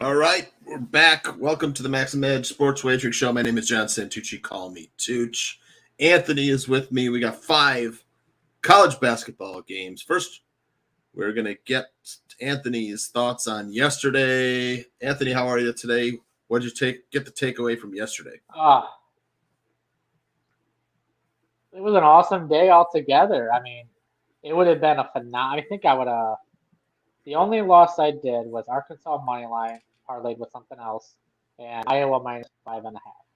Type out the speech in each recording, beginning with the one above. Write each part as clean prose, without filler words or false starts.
All right, we're back. Welcome to the Maxim Edge Sports Wagering Show. My name is John Santucci. Call me Tooch. Anthony is with me. We got 5 college basketball games. First, we're going to get Anthony's thoughts on yesterday. Anthony, how are you today? What did you get the takeaway from yesterday? Ah, it was an awesome day altogether. I mean, it would have been a phenomenal. I think I would have. The only loss I did was Arkansas money line parlayed with something else, and Iowa minus 5.5.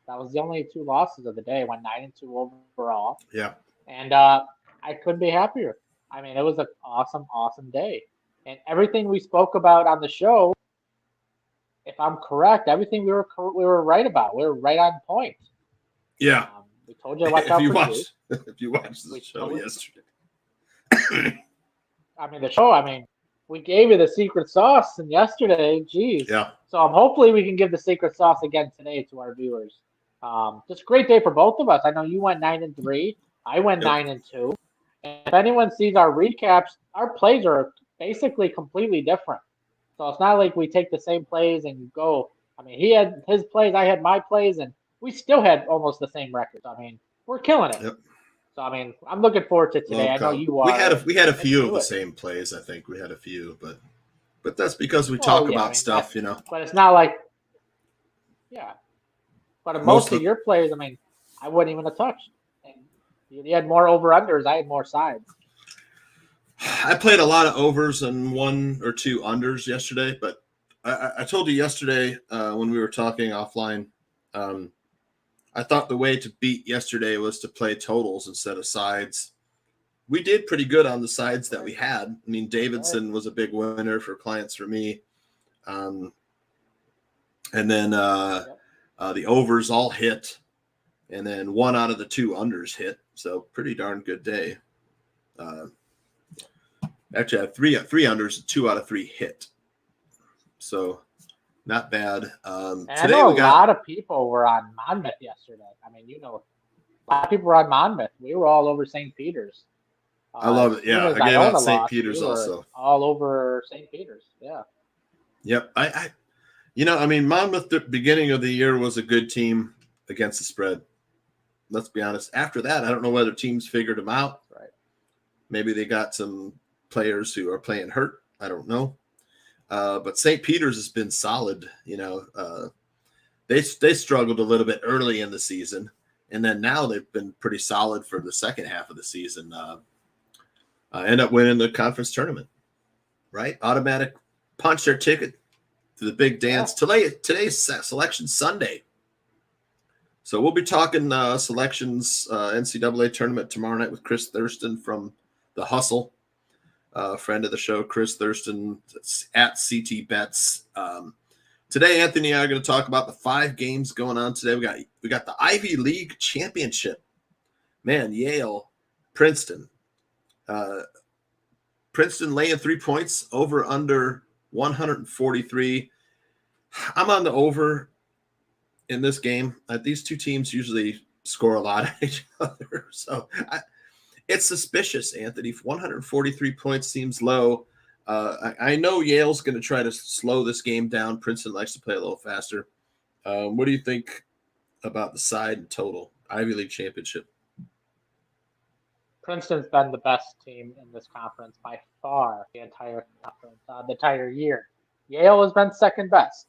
That was the only two losses of the day. Went 9-2 overall, Yeah. and I couldn't be happier. I mean, it was an awesome, awesome day, and everything we spoke about on the show. If I'm correct, everything we were right about. We were right on point. Yeah. We told you to watch out for Duke. If you watched the We show told, yesterday. I mean, the show, I mean, we gave you the secret sauce and yesterday. Geez. Yeah. So hopefully we can give the secret sauce again today to our viewers. Just a great day for both of us. I know you went 9-3. I went Yep. 9-2. And if anyone sees our recaps, our plays are basically completely different. So it's not like we take the same plays and go. I mean, he had his plays, I had my plays, and we still had almost the same records. I mean, we're killing it. Yep. So I mean, I'm looking forward to today. I know you We are. had a Let's few of do the it. same plays. I think we had a few, but that's because we Well, talk yeah, I about mean that, stuff. but it's not like yeah. But Most most of of your plays, I mean, I wouldn't even have touched. And you had more over unders. I had more sides. I played a lot of overs and 1 or 2 unders yesterday, but I told you yesterday when we were talking offline, um, I thought the way to beat yesterday was to play totals instead of sides. We did pretty good on the sides that we Right, had. I mean, right. Davidson was a big winner for clients for me. Um, and then Yep. the overs all hit, and then 1 out of the 2 unders hit. So pretty darn good day. Uh, Actually, I had three unders, 2 out of 3 hit. So not bad. And I Today know a we got. lot of people were on Monmouth yesterday. I mean, a lot of people were on Monmouth. We were all over St. Peter's. I As love it. soon Yeah, as I gave Iona out St. lost, we Peter's were also. all over St. Peter's. Yeah. Yep. I mean, Monmouth the beginning of the year was a good team against the spread. Let's be honest. After that, I don't know whether teams figured them out. Right. Maybe they got some players who are playing hurt. I don't know. But St. Peter's has been solid. They struggled a little bit early in the season, and then now they've been pretty solid for the second half of the season. End up winning the conference tournament, right? Automatic punch their ticket to the big Yeah. dance. Today's Selection Sunday. So we'll be talking selections NCAA tournament tomorrow night with Chris Thurston from The Hustle, friend of the show, Chris Thurston at CT Bets. Today, Anthony and I are going to talk about the 5 games going on today. We got the Ivy League Championship. Man, Yale, Princeton. Princeton laying 3 points over under 143. I'm on the over in this game. These two teams usually score a lot at each other. So it's suspicious, Anthony. 143 points seems low. I know Yale's going to try to slow this game down. Princeton likes to play a little faster. What do you think about the side and total? Ivy League Championship. Princeton's been the best team in this conference by far the entire conference, the entire year. Yale has been second best.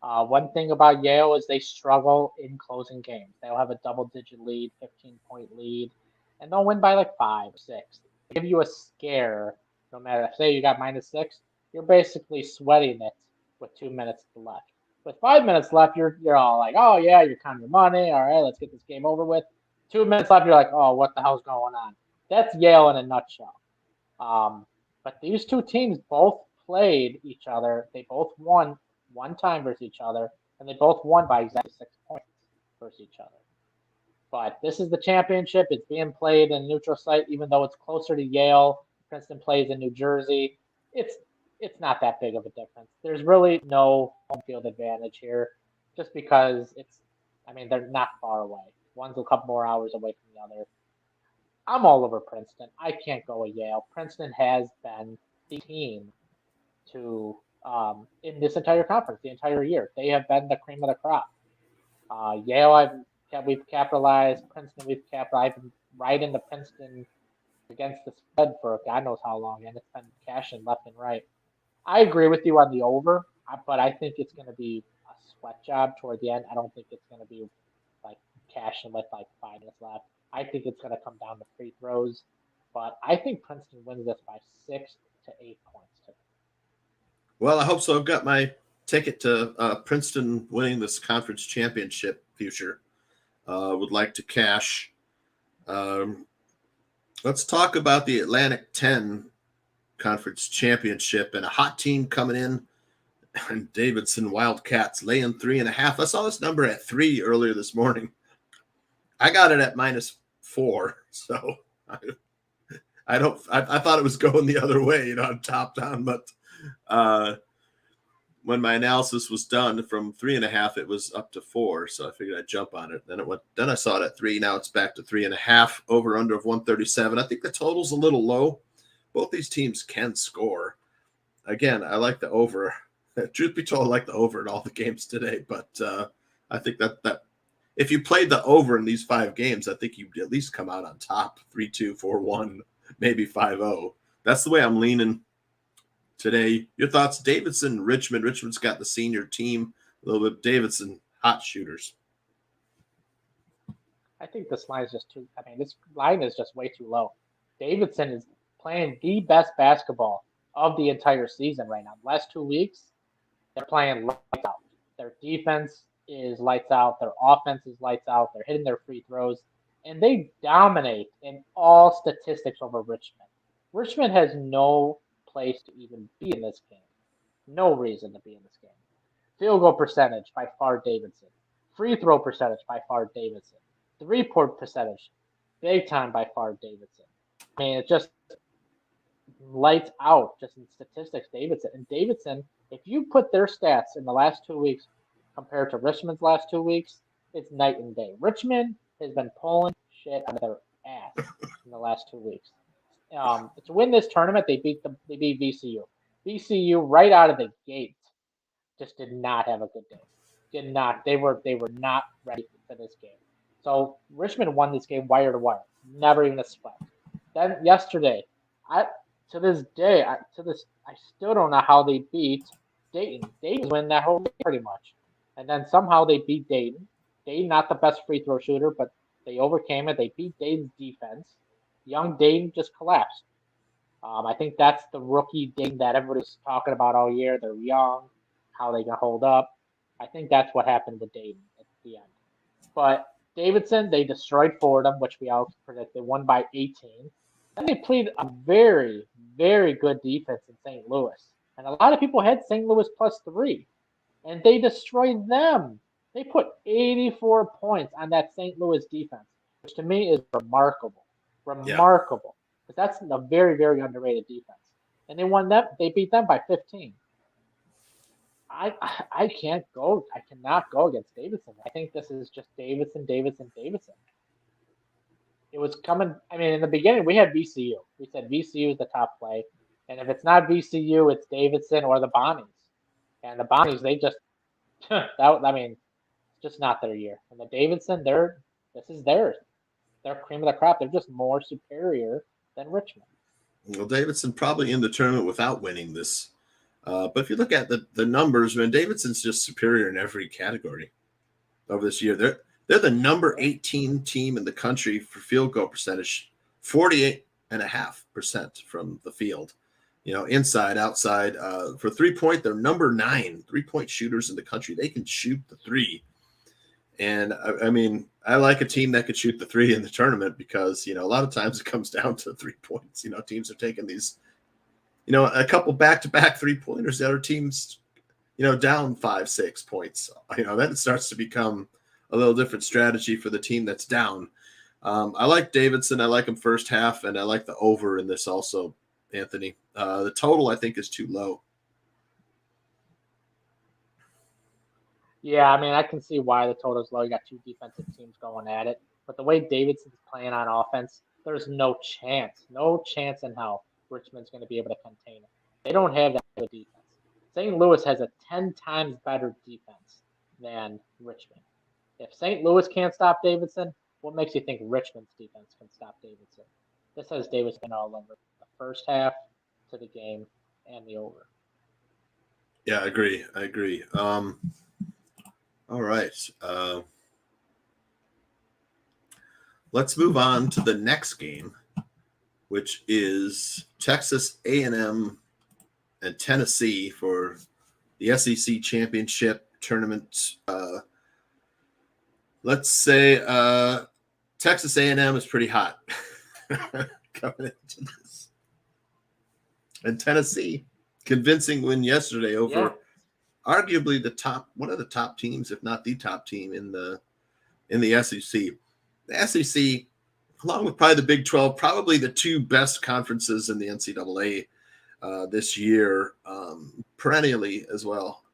One thing about Yale is they struggle in closing games. They'll have a double-digit lead, 15-point lead, and they'll win by like 5 or 6. They give you a scare, no matter. Say you got -6, you're basically sweating it with 2 minutes left. With 5 minutes left, you're all like, oh yeah, you're counting your money. All right, let's get this game over with. 2 minutes left, you're like, oh, what the hell's going on? That's Yale in a nutshell. But these two teams both played each other. They both won one time versus each other, and they both won by exactly 6 points versus each other. But this is the championship. It's being played in a neutral site, even though it's closer to Yale. Princeton plays in New Jersey. It's it's not that big of a difference. There's really no home field advantage here, just because I mean, they're not far away. One's a couple more hours away from the other. I'm all over Princeton. I can't go with Yale. Princeton has been the team to in this entire conference, the entire year. They have been the cream of the crop. Yale, we've capitalized. Princeton, we've capitalized. I've been right into Princeton against the spread for God knows how long, and it's been cashing left and right. I agree with you on the over, but I think it's going to be a sweat job toward the end. I don't think it's going to be like cashing with like 5 minutes left. I think it's going to come down to free throws, but I think Princeton wins this by 6 to 8 points. Well, I hope so. I've got my ticket to Princeton winning this conference championship future. Would like to cash. Let's talk about the Atlantic 10 conference championship and a hot team coming in. And Davidson Wildcats laying 3.5. I saw this number at 3 earlier this morning. I got it at -4. So I thought it was going the other way, top down, but when my analysis was done from 3.5, it was up to 4. So I figured I'd jump on it. Then I saw it at 3. Now it's back to 3.5, over under of 137. I think the total's a little low. Both these teams can score. Again, I like the over. Truth be told, I like the over in all the games today, but I think that if you played the over in these 5 games, I think you'd at least come out on top, 3-2, 4-1, maybe 5-0. That's the way I'm leaning today. Your thoughts, Davidson, Richmond. Richmond's got the senior team, a little bit. Davidson, hot shooters. I think this line is just too. I mean, this line is just way too low. Davidson is playing the best basketball of the entire season right now. The last 2 weeks, they're playing lights out. Their defense is lights out. Their offense is lights out. They're hitting their free throws, and they dominate in all statistics over Richmond. Richmond has no place to even be in this game. No reason to be in this game. Field goal percentage, by far Davidson. Free throw percentage, by far Davidson. 3-point percentage, big time by far Davidson. I mean, it just lights out just in statistics, Davidson. And Davidson, if you put their stats in the last 2 weeks compared to Richmond's last 2 weeks, it's night and day. Richmond has been pulling shit out of their ass in the last 2 weeks. To win this tournament, they beat VCU. VCU right out of the gate just did not have a good day. Did not. They were not ready for this game. So Richmond won this game wire to wire. Never even a sweat. Then yesterday, I still don't know how they beat Dayton. Dayton win that whole game pretty much. And then somehow they beat Dayton. Dayton, not the best free throw shooter, but they overcame it. They beat Dayton's defense. Young Dayton just collapsed. I think that's the rookie Dayton that everybody's talking about all year. They're young, how they can hold up. I think that's what happened to Dayton at the end. But Davidson, they destroyed Fordham, which we all predicted. They won by 18. Then they played a very, very good defense in St. Louis. And a lot of people had St. Louis +3. And they destroyed them. They put 84 points on that St. Louis defense, which to me is remarkable. Remarkable. Because that's a very, very underrated defense. And they won them. They beat them by 15. I can't go. I cannot go against Davidson. I think this is just Davidson. It was coming. I mean, in the beginning, we had VCU. We said VCU is the top play. And if it's not VCU, it's Davidson or the Bonnies. And the Bonnies, they just, it's just not their year. And the Davidson, this is theirs. They're cream of the crop. They're just more superior than Richmond. Well, Davidson probably in the tournament without winning this. But if you look at the numbers, man, Davidson's just superior in every category over this year. They're the number 18 team in the country for field goal percentage, 48.5% from the field. Inside, outside. For 3-point, they're number 9 3-point shooters in the country. They can shoot the 3. And I mean, I like a team that could shoot the 3 in the tournament because, a lot of times it comes down to 3 points. Teams are taking these, a couple back-to-back 3-pointers. The other teams, down 5-6 points. Then it starts to become a little different strategy for the team that's down. I like Davidson. I like him first half, and I like the over in this also, Anthony. The total, I think, is too low. Yeah, I mean, I can see why the total is low. You got 2 defensive teams going at it. But the way Davidson's playing on offense, there's no chance in hell Richmond's going to be able to contain it. They don't have that good defense. St. Louis has a 10 times better defense than Richmond. If St. Louis can't stop Davidson, what makes you think Richmond's defense can stop Davidson? This has Davidson all over the first half to the game and the over. Yeah, I agree. All right. Let's move on to the next game, which is Texas A&M and Tennessee for the SEC championship tournament. Let's say Texas A&M is pretty hot coming into this, and Tennessee convincing win yesterday over arguably one of the top teams, if not the top team in the SEC. The SEC, along with probably the Big 12, probably the two best conferences in the NCAA this year, perennially as well.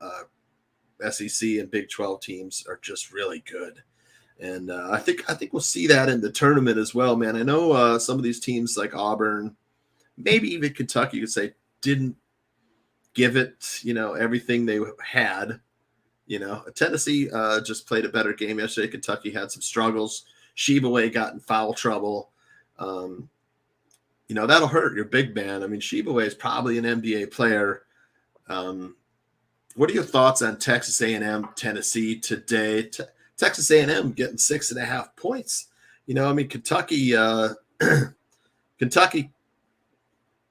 SEC and Big 12 teams are just really good. And I think we'll see that in the tournament as well, man. I know some of these teams like Auburn, maybe even Kentucky, you could say, didn't give it, everything they had. Tennessee just played a better game yesterday. Kentucky had some struggles. Shibaway got in foul trouble. That'll hurt your big man. I mean, Shibaway is probably an NBA player. What are your thoughts on Texas A&M, Tennessee today? Texas A&M getting 6.5 points. Kentucky Kentucky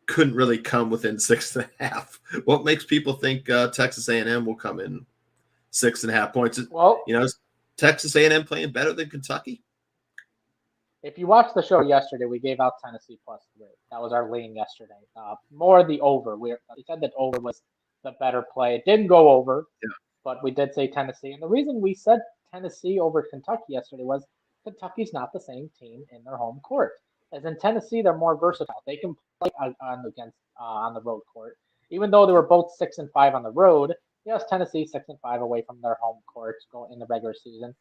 couldn't really come within 6.5. What makes people think Texas A&M will come in 6.5 points? Well, is Texas A&M playing better than Kentucky? If you watched the show yesterday, we gave out Tennessee +3. That was our lean yesterday. More the over. We said that over was the better play. It didn't go over, but we did say Tennessee. And the reason we said Tennessee over Kentucky yesterday was Kentucky's not the same team in their home court. As in Tennessee, they're more versatile. They can play on the road court. Even though they were both 6-5 on the road, yes, Tennessee 6-5 away from their home court going in the regular season.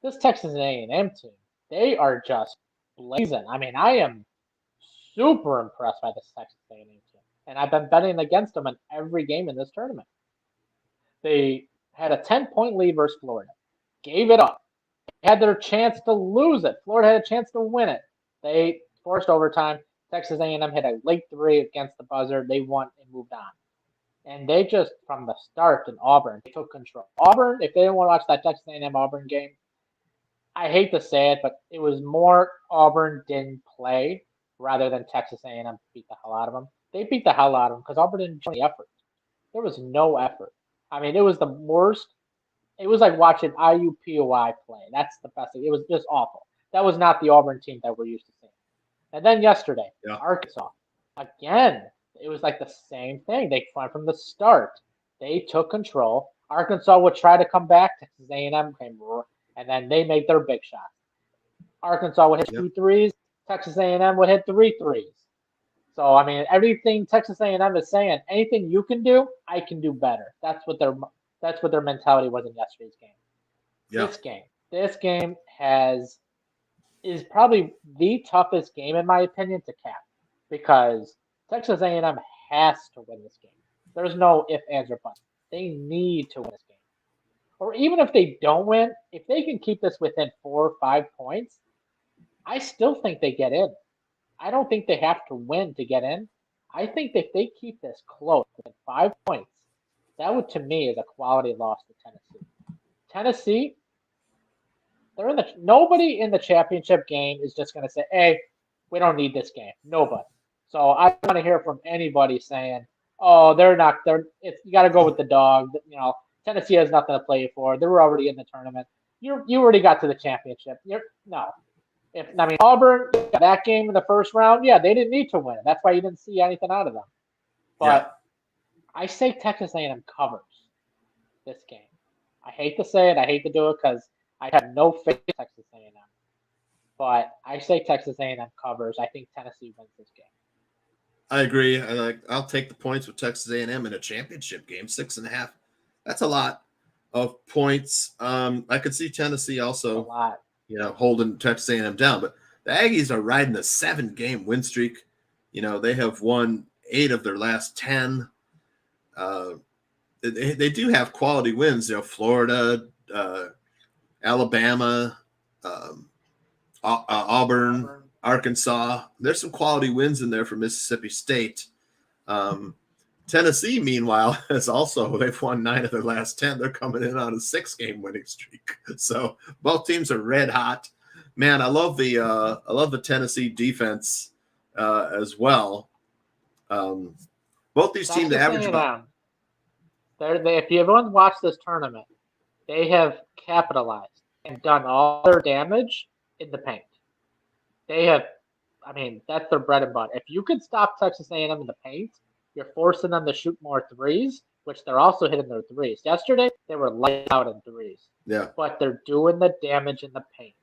This Texas A&M team, they are just blazing. I mean, I am super impressed by this Texas A&M team, and I've been betting against them in every game in this tournament. They had a 10-point lead versus Florida, gave it up, had their chance to lose it. Florida had a chance to win it. They forced overtime. Texas A&M hit a late 3 against the buzzer. They won and moved on. And they just, from the start in Auburn, they took control. Auburn, if they didn't want to watch that Texas A&M Auburn game, I hate to say it, but it was more Auburn didn't play rather than Texas A&M beat the hell out of them. They beat the hell out of them because Auburn didn't show any effort. There was no effort. I mean, it was the worst. It was like watching IUPUI play. That's the best thing. It was just awful. That was not the Auburn team that we're used to seeing. And then yesterday, Arkansas. Again, it was like the same thing. They went from the start. They took control. Arkansas would try to come back. Texas A&M came, and then they made their big shot. Arkansas would hit 2 threes. Texas A&M would hit 3 threes. So, I mean, everything Texas A&M is saying, anything you can do, I can do better. That's what their mentality was in yesterday's game. Yeah. This game is probably the toughest game, in my opinion, to cap, because Texas A&M has to win this game. There's no if, ands, or buts. They need to win this game. Or even if they don't win, if they can keep this within 4 or 5 points, I still think they get in. I don't think they have to win to get in. I think that if they keep this close within 5 points, that would, to me, is a quality loss to Tennessee. Tennessee, nobody in the championship game is just going to say, hey, we don't need this game. Nobody. So I want to hear from anybody saying, oh, you got to go with the dog. Tennessee has nothing to play for. They were already in the tournament. You already got to the championship. No. Auburn, that game in the first round, they didn't need to win. That's why you didn't see anything out of them. But I say Texas A&M covers this game. I hate to say it. I hate to do it because I have no faith in Texas A&M. But I say Texas A&M covers. I think Tennessee wins this game. I agree. I'll take the points with Texas A&M in a championship game, 6.5. That's a lot of points. I could see Tennessee also, holding Texas A&M down. But the Aggies are riding a 7-game win streak. They have won 8 of their last 10. they do have quality wins. Florida, Alabama, Auburn, Arkansas. There's some quality wins in there for Mississippi State. Tennessee, meanwhile, they've won 9 of their last 10. They're coming in on a 6-game winning streak. So both teams are red hot. Man, I love the Tennessee defense as well. Both these teams average about. If everyone's watched this tournament, they have capitalized and done all their damage in the paint. They have, that's their bread and butter. If you could stop Texas A&M in the paint, you're forcing them to shoot more threes, which they're also hitting their threes. Yesterday, they were light out in threes. Yeah. But they're doing the damage in the paint.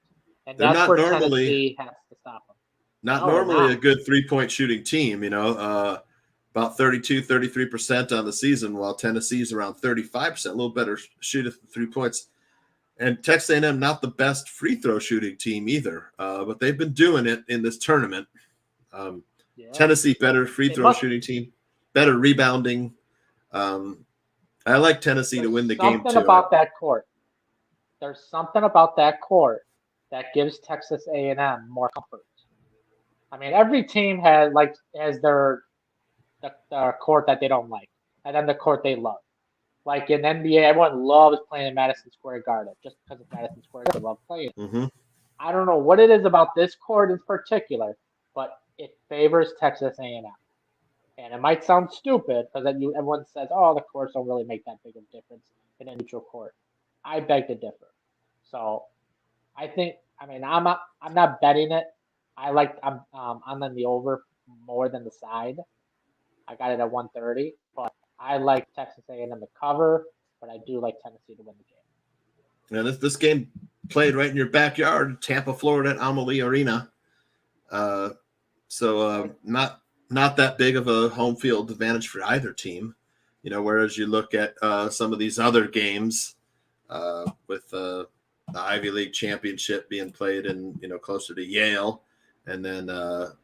And that's where Tennessee has to stop them. Not normally a good 3-point shooting team, about 33% on the season, while Tennessee's around 35%, a little better shoot at 3 points. And Texas A&M, not the best free throw shooting team either, but they've been doing it in this tournament. Tennessee, better free throw shooting team, better rebounding. I like Tennessee to win the game, too. There's something about that court. There's something about that court that gives Texas A&M more comfort. Every team has their court that they don't like, and then the court they love. Like in NBA, everyone loves playing in Madison Square Garden just because of Madison Square Garden. They love playing. Mm-hmm. I don't know what it is about this court in particular, but it favors Texas A&M. And it might sound stupid because then everyone says, "Oh, the courts don't really make that big of a difference in a neutral court." I beg to differ. So, I think I'm not betting it. I'm on the over more than the side. I got it at 130, but I like Texas A&M to cover, but I do like Tennessee to win the game. Yeah, this game played right in your backyard, Tampa, Florida, at Amalie Arena. So not that big of a home field advantage for either team. Whereas you look at some of these other games with the Ivy League championship being played in closer to Yale, and then the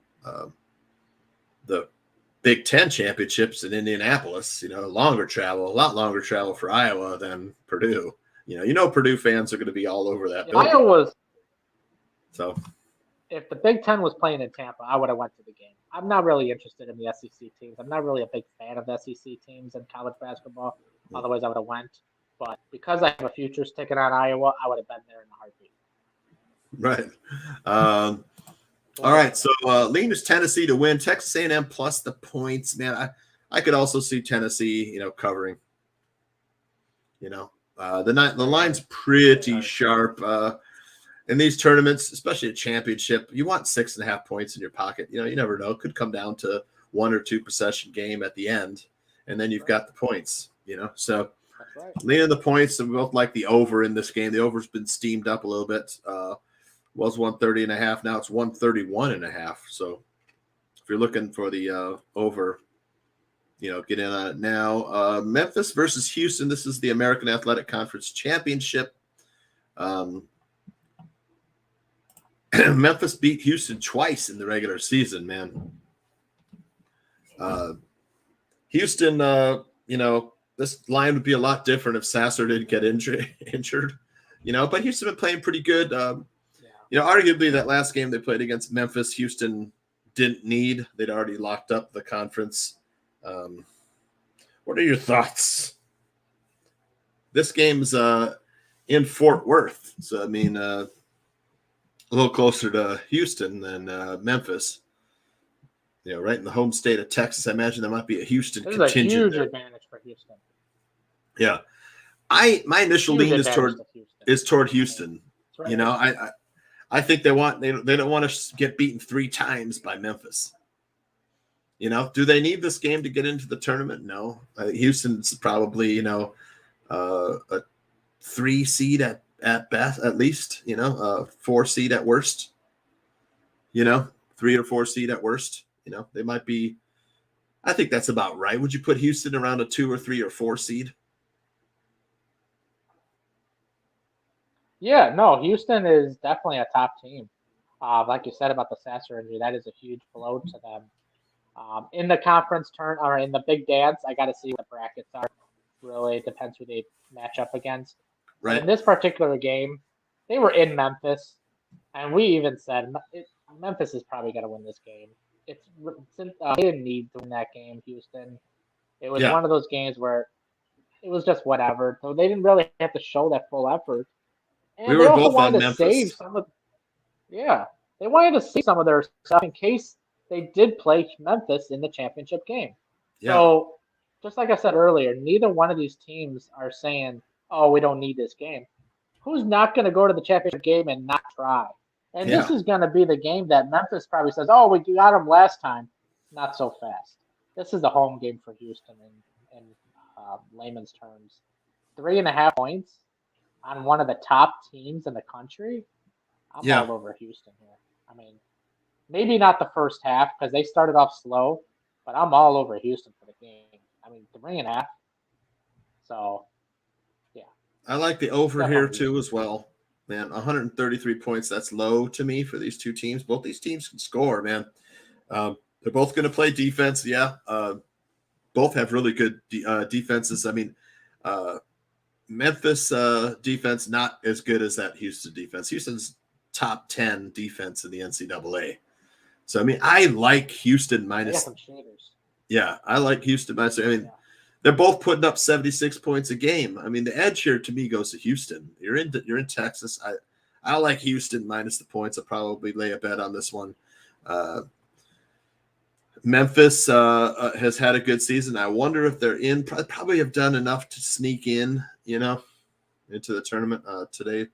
Big Ten championships in Indianapolis, a lot longer travel for Iowa than Purdue. Purdue fans are going to be all over that. So if the Big Ten was playing in Tampa, I would have went to the game. I'm not really interested in the SEC teams. I'm not really a big fan of the SEC teams in college basketball. Otherwise, I would have went. But because I have a futures ticket on Iowa, I would have been there in a heartbeat. Right. All right, so lean is Tennessee to win. Texas A&M plus the points, man. I could also see Tennessee, covering. The line's pretty sharp in these tournaments, especially a championship. You want 6.5 points in your pocket. You never know. It could come down to 1 or 2 possession game at the end, and then you've got the points. So leaning the points, and we both like the over in this game. The over's been steamed up a little bit. Was 130.5. Now it's 131.5. So if you're looking for the over, get in on it now. Memphis versus Houston. This is the American Athletic Conference Championship. Memphis beat Houston twice in the regular season, man. Houston, this line would be a lot different if Sasser didn't get injured. But Houston been playing pretty good. Arguably that last game they played against Memphis, Houston didn't need. They'd already locked up the conference. What are your thoughts? This game's in Fort Worth. So, a little closer to Houston than Memphis. Right in the home state of Texas. I imagine there might be a Houston contingent. This is a huge advantage for Houston. Yeah. My initial lean is toward Houston. Right. I think they don't want to get beaten 3 times by Memphis. Do they need this game to get into the tournament? No. Houston's probably, a 3 seed at best, at least, 4 seed at worst, 3 or 4 seed at worst, they might be. I think that's about right. Would you put Houston around a 2 or 3 or 4 seed? Yeah, no, Houston is definitely a top team. Like you said about the Sasser injury, that is a huge blow to them. In the conference or in the big dance, I got to see what the brackets are. Really, it depends who they match up against. But Right. in this particular game, they were in Memphis, and we even said Memphis is probably going to win this game. They didn't need to win that game, Houston. It was Yeah. one of those games where it was just whatever. So they didn't really have to show that full effort. We And they were also both on wanted to save Memphis. some of, yeah, they wanted to save some of their stuff in case they did play Memphis in the championship game. Yeah. So, just like I said earlier, neither one of these teams are saying, "Oh, we don't need this game." Who's not going to go to the championship game and not try? And this Yeah. is going to be the game that Memphis probably says, "Oh, we got them last time, not so fast." This is the home game for Houston in layman's terms. 3.5 points on one of the top teams in the country. I'm Yeah. all over Houston here. I mean, maybe not the first half because they started off slow, but I'm all over Houston for the game. I mean, 3.5. So, yeah, I like the over here definitely too Houston. as well. Man, 133 points. That's low to me for these two teams. Both these teams can score, man. They're both going to play defense. Yeah. Both have really good defenses. I mean, Memphis defense not as good as that Houston defense. Houston's top 10 defense in the NCAA. So I mean, I like Houston They got minus. some shooters. Yeah, I like Houston minus. I mean, Yeah. they're both putting up 76 points a game. I mean, the edge here to me goes to Houston. You're in Texas. I like Houston minus the points. I'll probably lay a bet on this one. Memphis has had a good season. I wonder if they're in. Probably have done enough to sneak in, into the tournament today.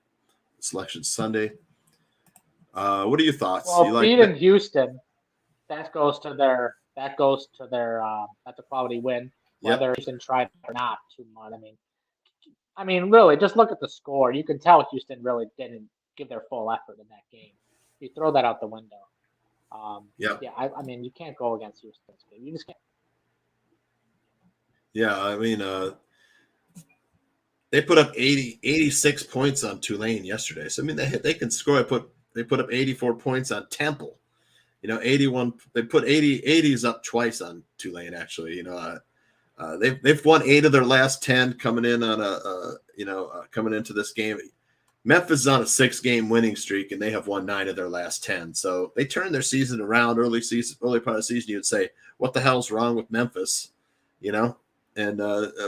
Selection Sunday. What are your thoughts? You Well, like beating that? Houston, that's a quality win, Yep. whether Houston tried or not too much. I mean, really, just look at the score. You can tell Houston really didn't give their full effort in that game. You throw that out the window. Yep. Yeah, I mean, you can't go against Houston's game. You just can't. Yeah. I mean, they put up 86 points on Tulane yesterday. So I mean, they can score. They put up 84 points on Temple. 81. They put 80s up twice on Tulane. Actually, they've won 8 of their last 10 coming in on coming into this game. Memphis is on a 6-game winning streak, and they have won 9 of their last 10. So they turned their season around early part of the season. You'd say, what the hell's wrong with Memphis? And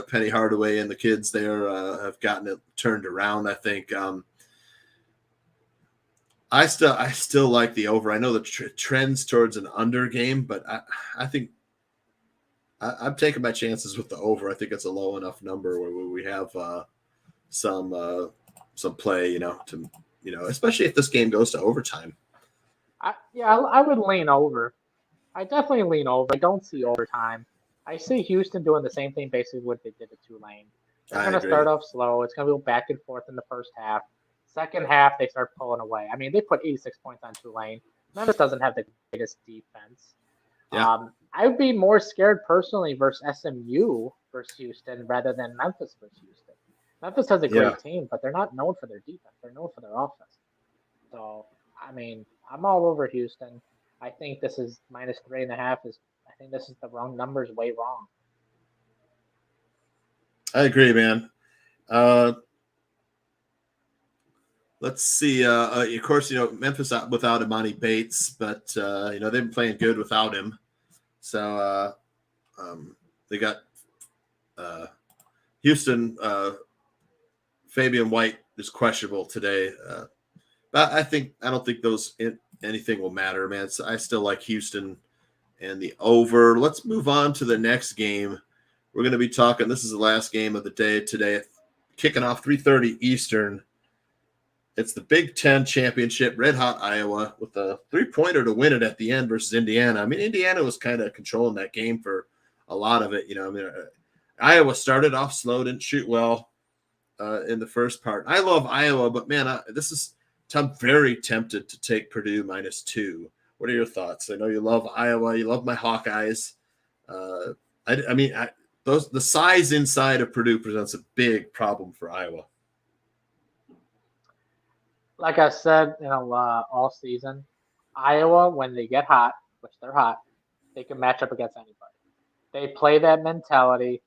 Penny Hardaway and the kids there have gotten it turned around. I think I still like the over. I know the trends towards an under game, but I think I'm taking my chances with the over. I think it's a low enough number where we have some play, especially if this game goes to overtime. I would lean over. I definitely lean over. I don't see overtime. I see Houston doing the same thing basically what they did to Tulane. They're I going to agree. start off slow. It's going to go back and forth in the first half. Second half, they start pulling away. I mean, they put 86 points on Tulane. Memphis doesn't have the greatest defense. Yeah. I would be more scared personally versus SMU versus Houston rather than Memphis versus Houston. Memphis has a great team, but they're not known for their defense. They're known for their offense. So, I mean, I'm all over Houston. I think this is minus 3.5 I think this is the wrong numbers, way wrong. I agree, man. Let's see. Of course, Memphis without Imani Bates, but they've been playing good without him. So they got Houston. Fabian White is questionable today, but I don't think anything will matter, man. So I still like Houston and the over. Let's move on to the next game. We're going to be talking. This is the last game of the day today, kicking off 3:30 Eastern. It's the Big Ten Championship, Red Hot Iowa, with a 3-pointer to win it at the end versus Indiana. I mean, Indiana was kind of controlling that game for a lot of it. Iowa started off slow, didn't shoot well in the first part. I love Iowa, but man, I'm very tempted to take Purdue -2. What are your thoughts? I know you love Iowa. You love my Hawkeyes. The size inside of Purdue presents a big problem for Iowa. Like I said, all season, Iowa, when they get hot, which they're hot, they can match up against anybody. They play that mentality,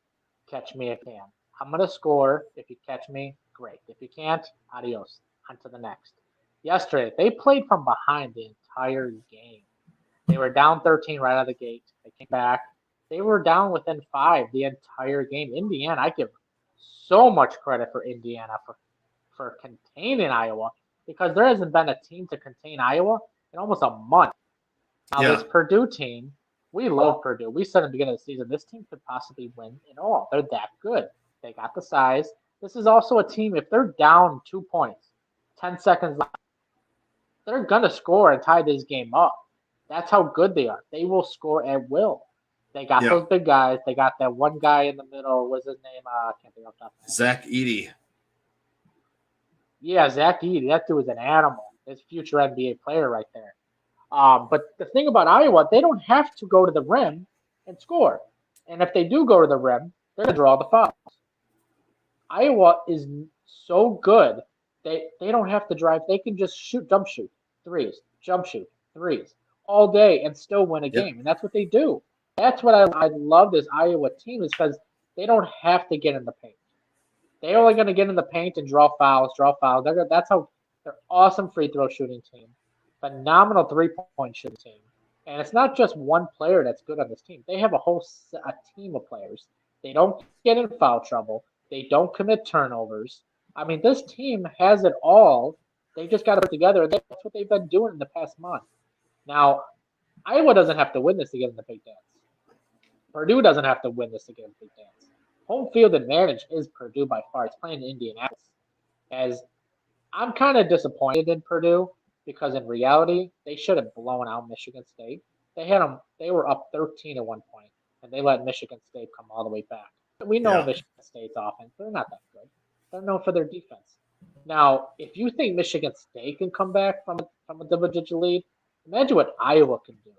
catch me if you can. I'm going to score. If you catch me, great. If you can't, adios. On to the next. Yesterday, they played from behind the entire game. They were down 13 right out of the gate. They came back. They were down within 5 the entire game. Indiana, I give so much credit for Indiana for containing Iowa because there hasn't been a team to contain Iowa in almost a month. Now, this Purdue team, we love Purdue. We said at the beginning of the season, this team could possibly win it all. They're that good. They got the size. This is also a team, if they're down 2 points, 10 seconds left, they're going to score and tie this game up. That's how good they are. They will score at will. They got those big guys. They got that one guy in the middle. What's his name? I can't think of top. Zach Edey. Yeah, Zach Edey. That dude is an animal. His future NBA player right there. But the thing about Iowa, they don't have to go to the rim and score. And if they do go to the rim, they're going to draw the fouls. Iowa is so good. They don't have to drive. They can just jump shoot, threes, jump shoot, threes all day and still win a game. And that's what they do. That's what I love this Iowa team is because they don't have to get in the paint. They're only going to get in the paint and draw fouls. That's how they're awesome free throw shooting team. Phenomenal three-point shooting team. And it's not just one player that's good on this team. They have a team of players. They don't get in foul trouble. They don't commit turnovers. I mean, this team has it all. They just got to put it together, and that's what they've been doing in the past month. Now, Iowa doesn't have to win this to get in the big dance. Purdue doesn't have to win this to get in the big dance. Home field advantage is Purdue by far. It's playing in Indianapolis. As I'm kind of disappointed in Purdue because in reality, they should have blown out Michigan State. They were up 13 at one point, and they let Michigan State come all the way back. We know Michigan State's offense. They're not that good. They're known for their defense. Now, if you think Michigan State can come back from a double-digit lead, imagine what Iowa can do.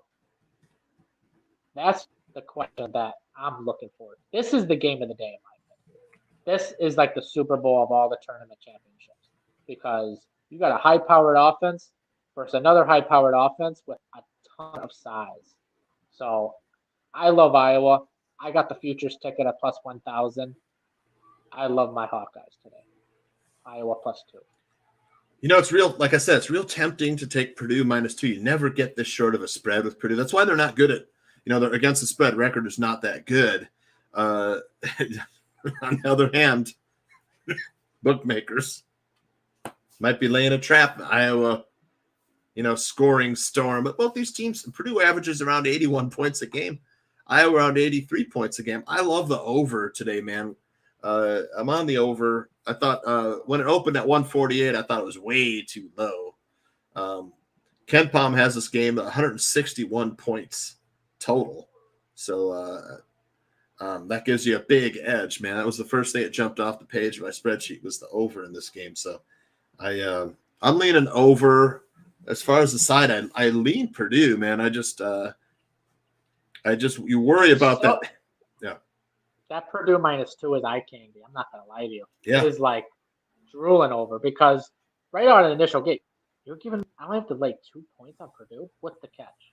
That's the question that I'm looking for. This is the game of the day, in my opinion. This is like the Super Bowl of all the tournament championships because you got a high-powered offense versus another high-powered offense with a ton of size. So I love Iowa. I got the futures ticket at plus 1,000. I love my Hawkeyes today. Iowa +2. You know, it's real, like I said, it's real tempting to take Purdue -2. You never get this short of a spread with Purdue. That's why they're not good at, they're against the spread record is not that good. On the other hand, bookmakers might be laying a trap. Iowa, scoring storm. But both these teams, Purdue averages around 81 points a game. Iowa around 83 points a game. I love the over today, man. I'm on the over. I thought when it opened at 148, I thought it was way too low. KenPom has this game at 161 points total. So that gives you a big edge, man. That was the first thing that jumped off the page of my spreadsheet was the over in this game. So I'm leaning over. As far as the side, I lean Purdue, man. You worry about that. Yeah. That Purdue -2 is eye candy. I'm not gonna lie to you. Yeah. It is like drooling over because right out of the initial gate, you're giving. I don't have to lay 2 points on Purdue. What's the catch?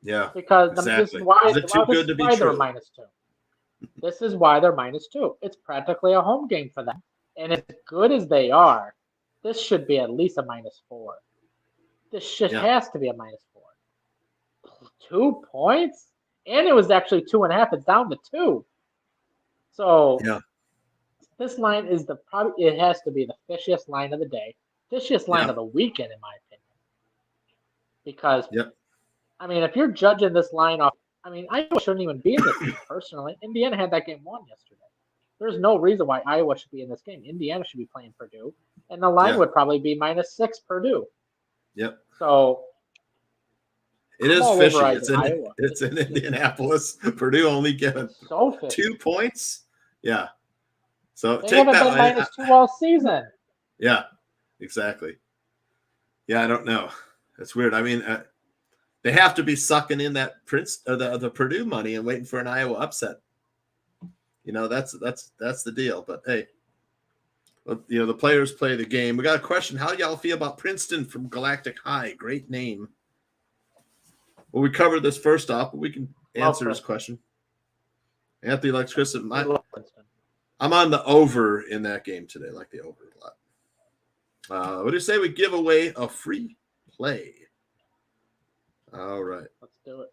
Yeah. Because exactly. This is why they're -2. This is why they're -2. It's practically a home game for them. And as good as they are, this should be at least a -4. This has to be a -4. 2 points? And it was actually 2.5. It's down to 2. So this line is it has to be the fishiest line of the day, fishiest line of the weekend, in my opinion. Because if you're judging this line off, Iowa shouldn't even be in this game personally. Indiana had that game won yesterday. There's no reason why Iowa should be in this game. Indiana should be playing Purdue, and the line would probably be -6 Purdue. Yep. So it is fishy. It's in Indianapolis. Purdue only getting 2 points. Yeah. So they haven't been -2 all season. Yeah, exactly. Yeah, I don't know. That's weird. They have to be sucking in that the Purdue money and waiting for an Iowa upset. That's the deal. But hey, the players play the game. We got a question. How do y'all feel about Princeton from Galactic High? Great name. Well, we covered this first off, but we can answer his question. Anthony likes Princeton. I'm on the over in that game today. I like the over a lot. What do you say we give away a free play? All right. Let's do it.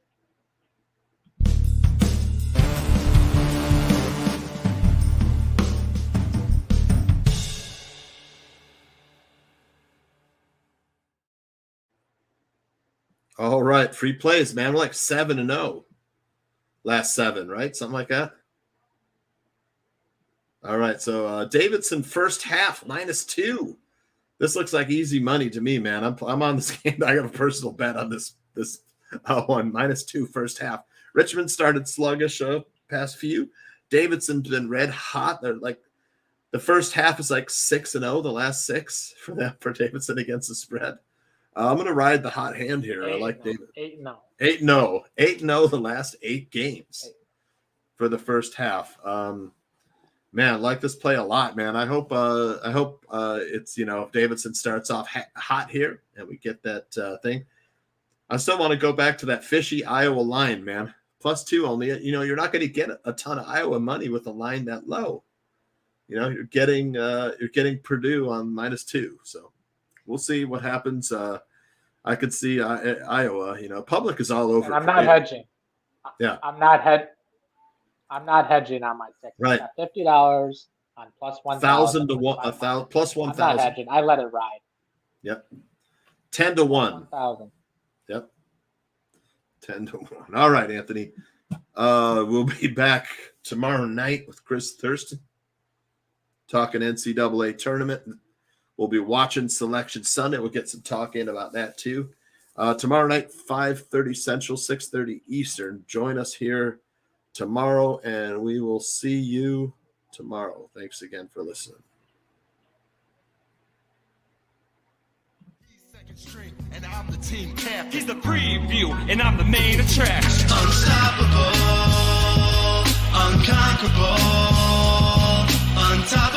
All right. Free plays, man. We're like 7-0. Last 7, right? Something like that. All right. So Davidson first half -2. This looks like easy money to me, man. I'm on this game. I got a personal bet on this one, -2 first half. Richmond started sluggish past few. Davidson's been red hot. They're like the first half is like 6-0. The last 6 for Davidson against the spread. I'm going to ride the hot hand here. I like David. 8-0. 8-0 the last 8 games for the first half. Man, I like this play a lot, man. I hope it's, if Davidson starts off hot here and we get that thing. I still want to go back to that fishy Iowa line, man. +2 only. You're not going to get a ton of Iowa money with a line that low. You're getting Purdue on -2. So we'll see what happens. I could see Iowa. Public is all over. And I'm not hedging. Yeah, I'm not hedging on my ticket. Right. I got $50 on +1,000 1,000 to 1, plus 1,000. I'm not hedging. I let it ride. Yep. 10 to 1. 1,000. Yep. 10 to 1. All right, Anthony. We'll be back tomorrow night with Chris Thurston talking NCAA tournament. We'll be watching Selection Sunday. We'll get some talk in about that too. Tomorrow night, 5:30 Central, 6:30 Eastern. Join us here tomorrow, and we will see you tomorrow. Thanks again for listening. And I'm the team captain. He's the preview, and I'm the main attraction. Unstoppable, unconquerable, untoppable.